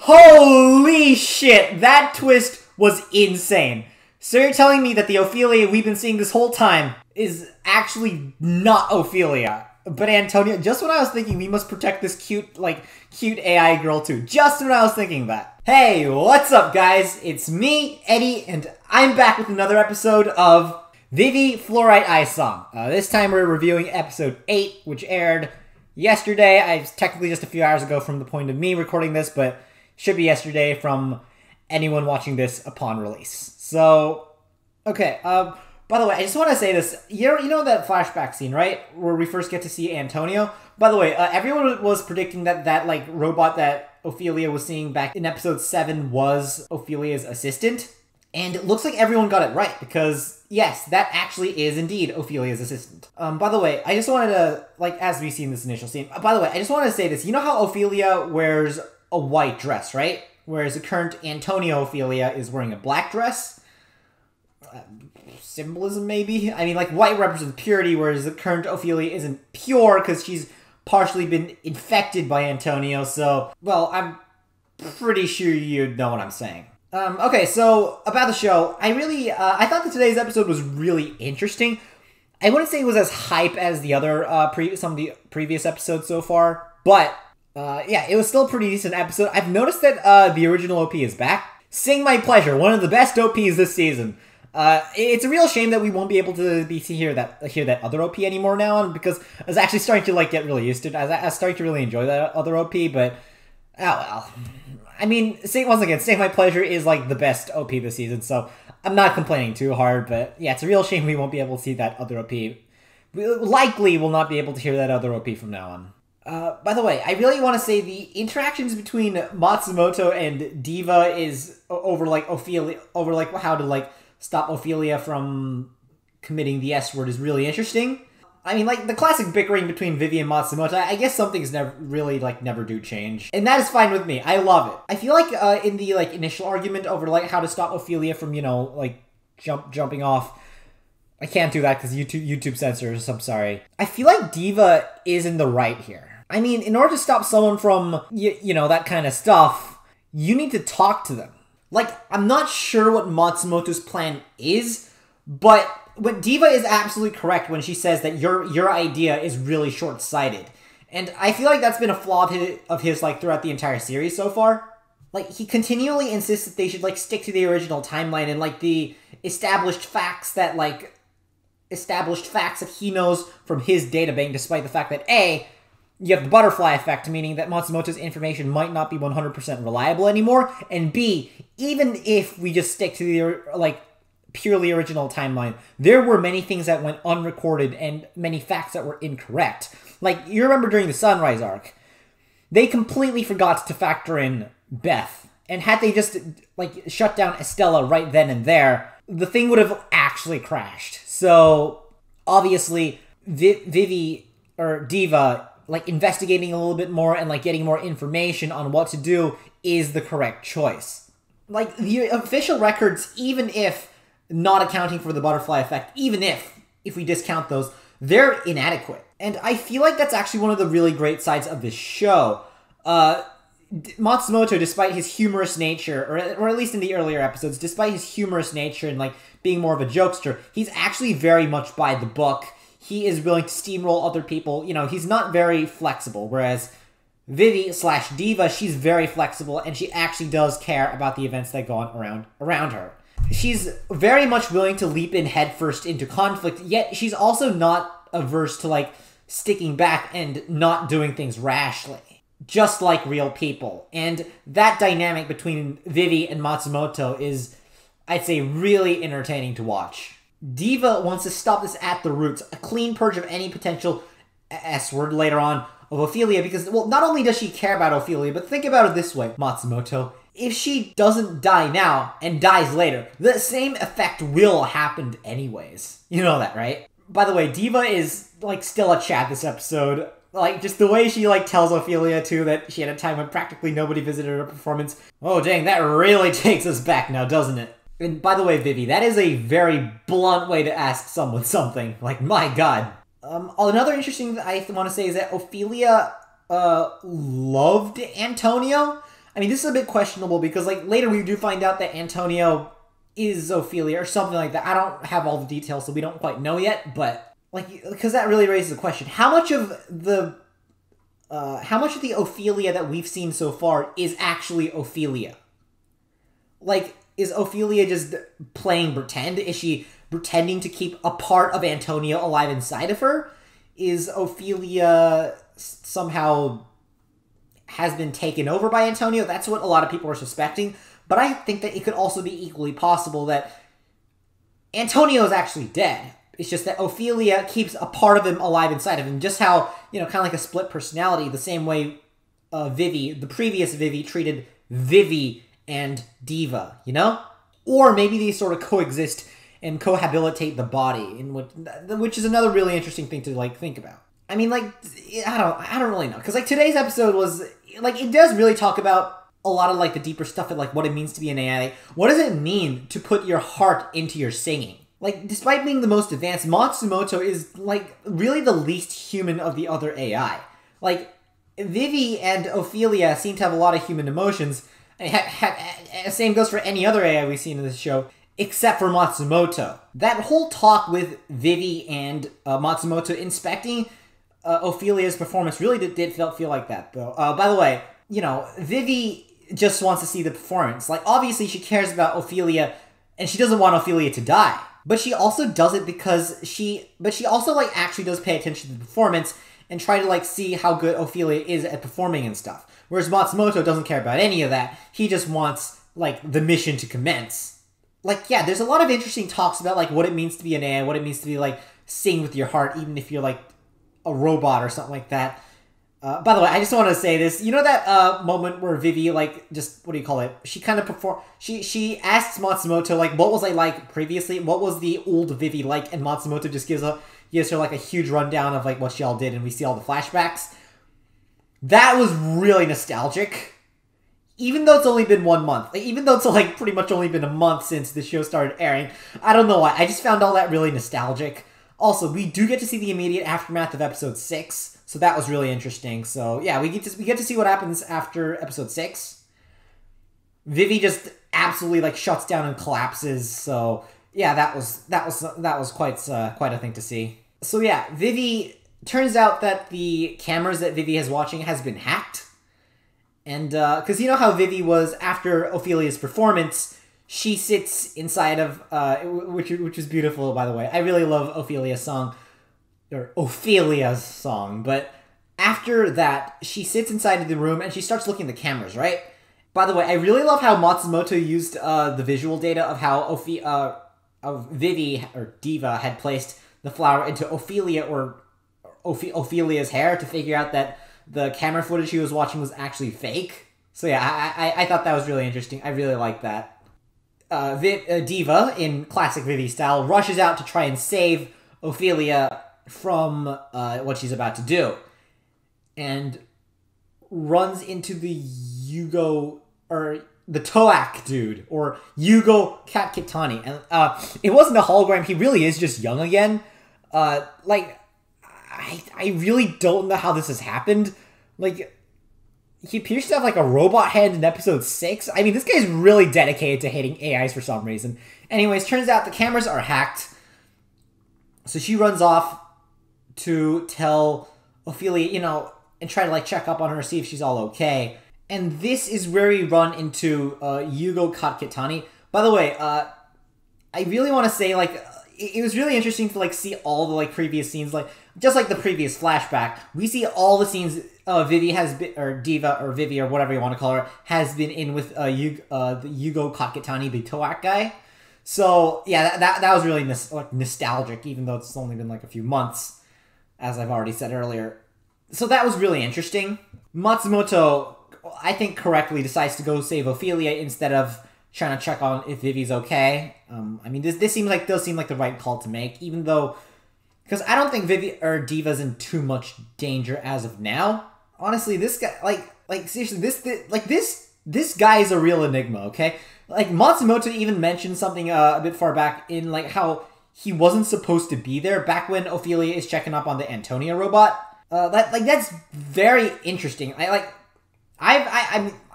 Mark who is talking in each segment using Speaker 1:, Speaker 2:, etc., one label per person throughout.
Speaker 1: Holy shit, that twist was insane. So you're telling me that the Ophelia we've been seeing this whole time is actually not Ophelia, but Antonio? Just when I was thinking we must protect this cute AI girl too. Just when I was thinking that. Hey, what's up guys? It's me, Eddie, and I'm back with another episode of Vivy, Fluorite Ice Song. This time we're reviewing episode 8, which aired yesterday. It's technically just a few hours ago from the point of me recording this, but should be yesterday from anyone watching this upon release. So, okay, by the way, I just want to say this. You know that flashback scene, right? Where we first get to see Antonio? By the way, everyone was predicting that like, robot that Ophelia was seeing back in episode 7 was Ophelia's assistant. And it looks like everyone got it right, because, yes, that actually is indeed Ophelia's assistant. By the way, I just wanted to, like, as we see in this initial scene, by the way, I just wanted to say this. You know how Ophelia wears a white dress, right? Whereas the current Antonio Ophelia is wearing a black dress? Symbolism, maybe? I mean, like, white represents purity, whereas the current Ophelia isn't pure because she's partially been infected by Antonio, so, well, I'm pretty sure you know what I'm saying. Okay, so, about the show, I thought that today's episode was really interesting. I wouldn't say it was as hype as the other, some of the previous episodes so far, but, yeah, it was still a pretty decent episode. I've noticed that, the original OP is back. Sing My Pleasure, one of the best OPs this season. It's a real shame that we won't be able to hear that other OP anymore now, because I was actually starting to, like, get really used to it. I was starting to really enjoy that other OP, but, oh well. I mean, once again, Sing My Pleasure is, like, the best OP this season, so I'm not complaining too hard, but yeah, it's a real shame we won't be able to see that other OP. We likely will not be able to hear that other OP from now on. By the way, I really want to say the interactions between Matsumoto and Diva is over, like, Ophelia, over, like, how to, like, stop Ophelia from committing the S-word is really interesting. I mean, like, the classic bickering between Vivy and Matsumoto, I guess some things never do change. And that is fine with me. I love it. I feel like, in the, like, initial argument over, like, how to stop Ophelia from, you know, like, jumping off, I can't do that because YouTube censors, I'm sorry. I feel like Diva is in the right here. I mean, in order to stop someone from, you know, that kind of stuff, you need to talk to them. Like, I'm not sure what Matsumoto's plan is, but Diva is absolutely correct when she says that your idea is really short-sighted. And I feel like that's been a flaw of his, like, throughout the entire series so far. Like, he continually insists that they should, like, stick to the original timeline and, like, the established facts that he knows from his databank, despite the fact that, A, you have the butterfly effect, meaning that Matsumoto's information might not be 100% reliable anymore, and B, even if we just stick to the, like, purely original timeline, there were many things that went unrecorded and many facts that were incorrect. Like, you remember during the Sunrise arc, they completely forgot to factor in Beth, and had they just, like, shut down Estella right then and there, the thing would have actually crashed. So, obviously, Vivy, or Diva, like, investigating a little bit more and, like, getting more information on what to do is the correct choice. Like, the official records, even if not accounting for the butterfly effect, even if we discount those, they're inadequate. And I feel like that's actually one of the really great sides of this show. Matsumoto, despite his humorous nature, or at least in the earlier episodes, despite his humorous nature and, like, being more of a jokester, he's actually very much by the book. He is willing to steamroll other people. You know, he's not very flexible, whereas Vivy/Diva, she's very flexible, and she actually does care about the events that go on around her. She's very much willing to leap in headfirst into conflict, yet she's also not averse to, like, sticking back and not doing things rashly. Just like real people. And that dynamic between Vivy and Matsumoto is, I'd say, really entertaining to watch. Diva wants to stop this at the roots, a clean purge of any potential S-word later on of Ophelia, because, well, not only does she care about Ophelia, but think about it this way, Matsumoto. If she doesn't die now and dies later, the same effect will happen anyways. You know that, right? By the way, Diva is, like, still a chat this episode. Like, just the way she, like, tells Ophelia, too, that she had a time when practically nobody visited her performance. Oh, dang, that really takes us back now, doesn't it? And by the way, Vivy, that is a very blunt way to ask someone something. Like, my god. Another interesting thing I want to say is that Ophelia, loved Antonio. I mean, this is a bit questionable because, like, later we do find out that Antonio is Ophelia or something like that. I don't have all the details, so we don't quite know yet, but, like, because that really raises the question. How much of the Ophelia that we've seen so far is actually Ophelia? Like, is Ophelia just playing pretend? Is she pretending to keep a part of Antonio alive inside of her? Is Ophelia somehow has been taken over by Antonio? That's what a lot of people are suspecting. But I think that it could also be equally possible that Antonio is actually dead. It's just that Ophelia keeps a part of him alive inside of him. Just how, you know, kind of like a split personality, the same way Vivy, the previous Vivy, treated Vivy and Diva, you know? Or maybe they sort of coexist and cohabilitate the body, in which is another really interesting thing to, like, think about. I mean, like, I don't really know. Because, like, today's episode was, like, it does really talk about a lot of, like, the deeper stuff and, like, what it means to be an AI. What does it mean to put your heart into your singing? Like, despite being the most advanced, Matsumoto is, like, really the least human of the other AI. Like, Vivy and Ophelia seem to have a lot of human emotions. Same goes for any other AI we've seen in this show, except for Matsumoto. That whole talk with Vivy and Matsumoto inspecting Ophelia's performance really did feel like that, though. By the way, you know, Vivy just wants to see the performance. Like, obviously she cares about Ophelia, and she doesn't want Ophelia to die. But she also does it because she also, like, actually does pay attention to the performance and try to, like, see how good Ophelia is at performing and stuff. Whereas Matsumoto doesn't care about any of that. He just wants, like, the mission to commence. Like, yeah, there's a lot of interesting talks about, like, what it means to be an AI, what it means to be, like, sing with your heart, even if you're, like, a robot or something like that. By the way, I just want to say this. You know that moment where Vivy, like, just, what do you call it? She kind of she asks Matsumoto, like, what was I like previously? What was the old Vivy like? And Matsumoto just gives her, like, a huge rundown of, like, what she all did, and we see all the flashbacks. That was really nostalgic. Even though it's only been 1 month. Like, even though it's, like, pretty much only been a month since the show started airing. I don't know why. I just found all that really nostalgic. Also, we do get to see the immediate aftermath of episode 6. So that was really interesting. So yeah, we get to see what happens after episode 6. Vivy just absolutely, like, shuts down and collapses. So yeah, that was quite a thing to see. So yeah, Vivy, turns out that the cameras that Vivy is watching has been hacked. And because you know how Vivy was after Ophelia's performance, she sits inside of which is beautiful, by the way. I really love Ophelia's song. Or Ophelia's song, but after that, she sits inside of the room and she starts looking at the cameras, right? By the way, I really love how Matsumoto used the visual data of how of Vivy, or Diva, had placed the flower into Ophelia, or Ophelia's hair to figure out that the camera footage he was watching was actually fake. So yeah, I thought that was really interesting. I really like that. Diva, in classic Vivy style, rushes out to try and save Ophelia from what she's about to do, and runs into the Yugo, or the Toak dude, or Yugo Katkitani, and it wasn't a hologram. He really is just young again. Like, I really don't know how this has happened. Like, he appears to have, like, a robot hand in episode 6. I mean, this guy's really dedicated to hating AIs for some reason. Anyways, turns out the cameras are hacked, so she runs off to tell Ophelia, you know, and try to, like, check up on her, see if she's all okay. And this is where we run into Yugo Katkitani. By the way, I really want to say, like, it was really interesting to, like, see all the, like, previous scenes, like, just like the previous flashback. We see all the scenes Vivy has been, or Diva, or Vivy, or whatever you want to call her, has been in with the Yugo Katkitani, the Toak guy. So, yeah, that was really nostalgic, even though it's only been, like, a few months, as I've already said earlier. So that was really interesting. Matsumoto, I think, correctly decides to go save Ophelia instead of trying to check on if Vivy's okay. I mean, this does seem like the right call to make, even though, because I don't think Vivy or Diva's in too much danger as of now. Honestly, this guy, like seriously, this guy is a real enigma. Okay, like, Matsumoto even mentioned something a bit far back in, like, how he wasn't supposed to be there back when Ophelia is checking up on the Antonio robot. That's very interesting. I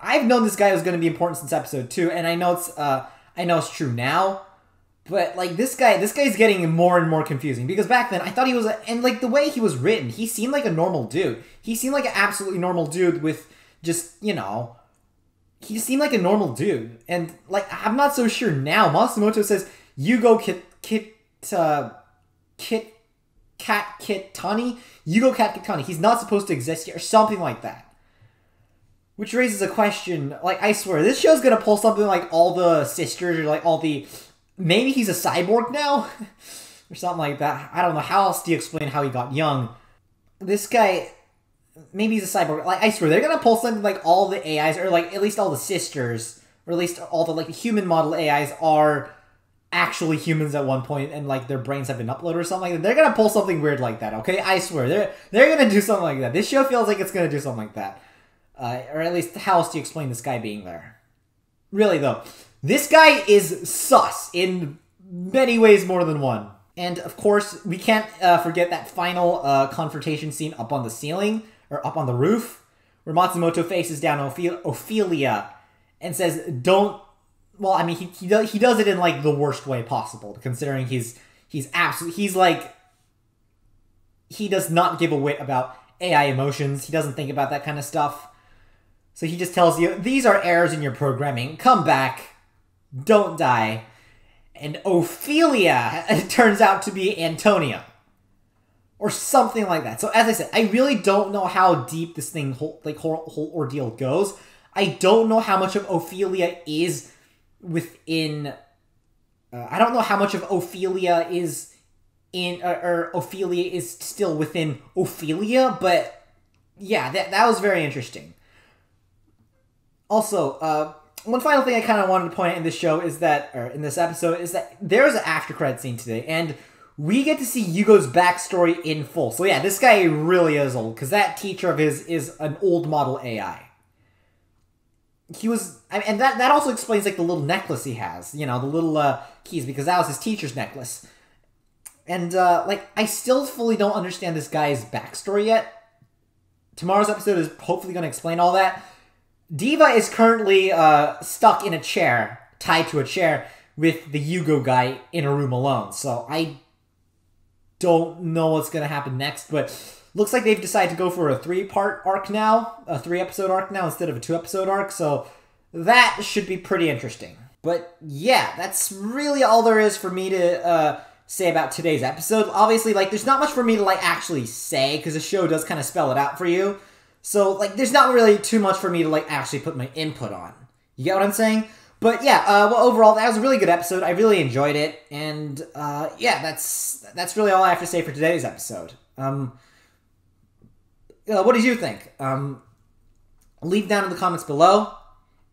Speaker 1: I've known this guy was going to be important since episode 2, and I know it's true now. But like this guy's getting more and more confusing because back then I thought he was and like the way he was written, he seemed like a normal dude. He seemed like an absolutely normal dude with just, you know, he just seemed like a normal dude. And like I'm not so sure now. Matsumoto says Yugo Kitani. Yugo Cat Kitani. He's not supposed to exist yet or something like that. Which raises a question. Like I swear this show's gonna pull something like all the sisters or like all the. Maybe he's a cyborg now? Or something like that. I don't know. How else do you explain how he got young? This guy... Maybe he's a cyborg. Like, I swear, they're gonna pull something like all the AIs, or like at least all the sisters, or at least all the like human model AIs are actually humans at one point, and like their brains have been uploaded or something like that. They're gonna pull something weird like that, okay? I swear. They're gonna do something like that. This show feels like it's gonna do something like that. Or at least, how else do you explain this guy being there? Really, though. This guy is sus in many ways more than one. And, of course, we can't forget that final confrontation scene up on the ceiling, or up on the roof, where Matsumoto faces down Ophelia and says, don't... Well, I mean, he does it in, like, the worst way possible, considering he's like... He does not give a whit about AI emotions. He doesn't think about that kind of stuff. So he just tells you, these are errors in your programming. Come back. Don't die. And Ophelia turns out to be Antonia. Or something like that. So as I said, I really don't know how deep this thing, whole ordeal goes. I don't know how much of Ophelia is within... I don't know how much of Ophelia is in... or Ophelia is still within Ophelia, but... Yeah, that was very interesting. Also, one final thing I kind of wanted to point out in this show is that, or in this episode, is that there's an after-credit scene today, and we get to see Yugo's backstory in full. So yeah, this guy really is old, because that teacher of his is an old model AI. He was, and that also explains, like, the little necklace he has, you know, the little keys, because that was his teacher's necklace. And, like, I still fully don't understand this guy's backstory yet. Tomorrow's episode is hopefully going to explain all that. Diva is currently stuck in a chair, tied to a chair, with the Yugo guy in a room alone. So I don't know what's going to happen next, but looks like they've decided to go for a 3-part arc now, a 3-episode arc now instead of a 2-episode arc, so that should be pretty interesting. But yeah, that's really all there is for me to say about today's episode. Obviously, like, there's not much for me to, like, actually say, because the show does kind of spell it out for you. So, like, there's not really too much for me to, like, actually put my input on. You get what I'm saying? But, yeah, well, overall, that was a really good episode. I really enjoyed it. And, yeah, that's really all I have to say for today's episode. What did you think? Leave down in the comments below.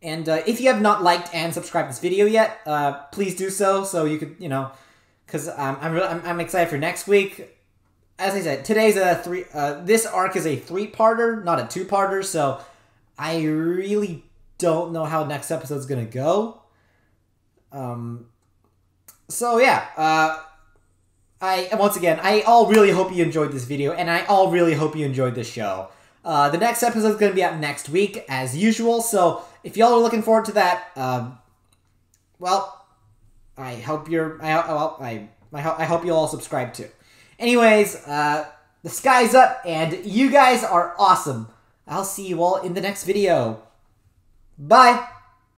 Speaker 1: And, if you have not liked and subscribed this video yet, please do so you could, you know, because I'm excited for next week. As I said, today's this arc is a 3-parter, not a 2-parter, so I really don't know how next episode's gonna go. So yeah, once again, I all really hope you enjoyed this video, and I all really hope you enjoyed this show. The next episode's gonna be out next week, as usual, so if y'all are looking forward to that, well, I hope I hope you all subscribe too. Anyways, the sky's up, and you guys are awesome. I'll see you all in the next video. Bye!